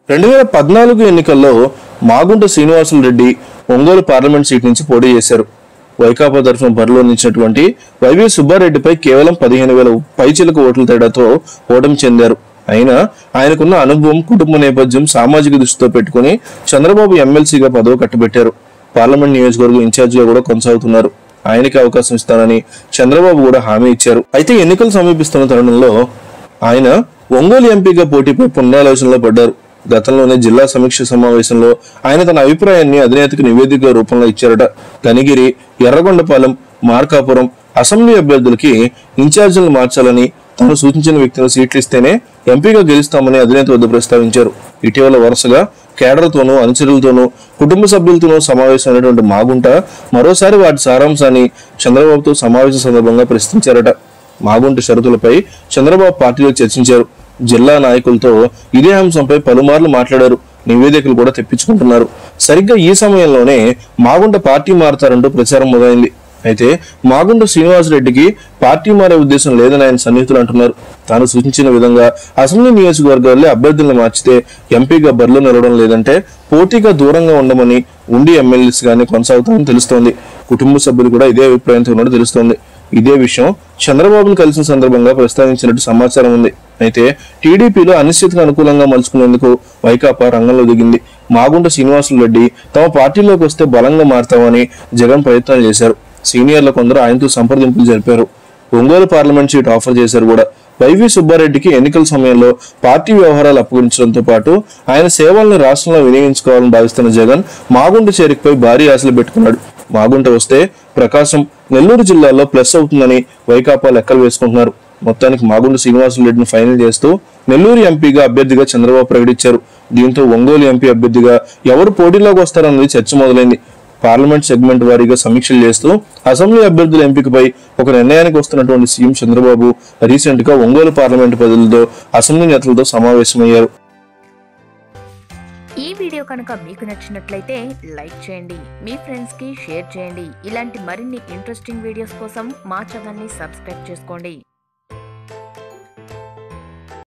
2014 ఎన్నికల్లో Magunta Srinivasulu Reddy Ongole parliament seat నుంచి పోటీ చేశారు. వైకాపా తరఫున బరిలో నిలిచినటువంటి వైవి సుబ్బారెడ్డిపై కేవలం 15,000 పైచిలకు ఓట్ల తేడాతో ఓటమి చెందారు. అయినా ఆయనకున్న అనుభవం, కుటుంబ నేపథ్యం, సామాజిక దృష్టితో పెట్టుకుని చంద్రబాబు ఎమ్మెల్సీగా పదవి కట్టబెట్టారు. పార్లమెంట్ నియోజకవర్గం ఇన్ఛార్జిగా కూడా కొనసాగుతున్నారు. ఆయనకి అవకాశం ఇస్తానని చంద్రబాబు కూడా హామీ ఇచ్చారు. అయితే ఎన్నికలు సమీపిస్తున్న తరుణంలో ఆయన ఒంగోలు ఎంపీగా పోటీపై పునరాలోచనలో పడ్డారు. గతంలోనే జిల్లా సమీక్ష సమావేశంలో ఆయన తన అభిప్రాయాన్ని అధినేతకు నివేదిక రూపంలో ఇచ్చారట. కనిగిరి, ఎర్రగొండపాలెం, మార్కాపురం అసెంబ్లీ అభ్యర్థులకి ఇన్ఛార్జీలను మార్చాలని, తాను సూచించిన వ్యక్తులు సీట్లు ఇస్తేనే ఎంపీగా గెలుస్తామని అధినేత వద్ద ప్రస్తావించారు. ఇటీవల వరుసగా కేడర్తోనూ, అనుచరులతోనూ, కుటుంబ సభ్యులతోనూ సమావేశమైనటువంటి మాగుంట మరోసారి వాటి సారాంశాన్ని చంద్రబాబుతో సమావేశం సందర్భంగా ప్రశ్నించారట. మాగుంట షరతులపై చంద్రబాబు పార్టీలో చర్చించారు. జిల్లా నాయకులతో ఇదే అంశంపై పలుమార్లు మాట్లాడారు. నివేదికలు కూడా తెప్పించుకుంటున్నారు. సరిగ్గా ఈ సమయంలోనే మాగుంట పార్టీ మారతారంటూ ప్రచారం మొదలైంది. అయితే మాగుంట శ్రీనివాసరెడ్డికి పార్టీ మారే ఉద్దేశం లేదని ఆయన సన్నిహితులు అంటున్నారు. తాను సూచించిన విధంగా అసెంబ్లీ నియోజకవర్గాల్లో అభ్యర్థులను మార్చితే ఎంపీగా బరిలో నిలవడం లేదంటే పోటీగా దూరంగా ఉండమని ఉండి ఎమ్మెల్యేస్ గానీ కొనసాగుతామని తెలుస్తోంది. కుటుంబ సభ్యులు కూడా ఇదే అభిప్రాయంతో ఉన్నట్టు తెలుస్తోంది. ఇదే విషయం చంద్రబాబును కలిసిన సందర్భంగా ప్రస్తావించినట్టు సమాచారం ఉంది. అయితే టీడీపీలో అనిశ్చితికి అనుకూలంగా మలుచుకునేందుకు వైకాపా రంగంలో దిగింది. మాగుంట శ్రీనివాసులు రెడ్డి తమ పార్టీలోకి వస్తే బలంగా మారతామని జగన్ ప్రయత్నాలు చేశారు. సీనియర్ల కొందరు ఆయనతో సంప్రదింపులు జరిపారు. ఒంగోలు పార్లమెంట్ సీట్ ఆఫర్ చేశారు కూడా. వైవి సుబ్బారెడ్డికి ఎన్నికల సమయంలో పార్టీ వ్యవహారాలు అప్పగించడంతో పాటు ఆయన సేవలను రాష్ట్రంలో వినియోగించుకోవాలని భావిస్తున్న జగన్ మాగుంట చేరికపై భారీ ఆశలు పెట్టుకున్నాడు. మాగుంట వస్తే ప్రకాశం, నెల్లూరు జిల్లాల్లో ప్లస్ అవుతుందని వైకాపా లెక్కలు వేసుకుంటున్నారు. మొత్తానికి మాగుంట శ్రీనివాసులు రెడ్డిని ఫైనల్ చేస్తూ నెల్లూరు ఎంపీగా అభ్యర్థిగా చంద్రబాబు ప్రకటించారు. దీంతో ఒంగోలు ఎంపీ అభ్యర్థిగా ఎవరు పోటీలోకి వస్తారన్నది చర్చ మొదలైంది. పార్లమెంట్ సెగ్మెంట్ వారీగా సమీక్షలు చేస్తూ అసెంబ్లీ అభ్యర్థుల ఎంపికపై ఒక నిర్ణయానికి వస్తున్నటువంటి సీఎం చంద్రబాబు రీసెంట్ గా ఒంగోలు పార్లమెంట్ ప్రజలతో, అసెంబ్లీ నేతలతో సమావేశమయ్యారు. ఈ వీడియో కనుక మీకు నచ్చినట్లయితే లైక్ చేయండి, మీ ఫ్రెండ్స్ కి షేర్ చేయండి. ఇలాంటి మరిన్ని ఇంట్రెస్టింగ్ వీడియోస్ కోసం మా ఛానల్ ని సబ్స్క్రైబ్ చేసుకోండి.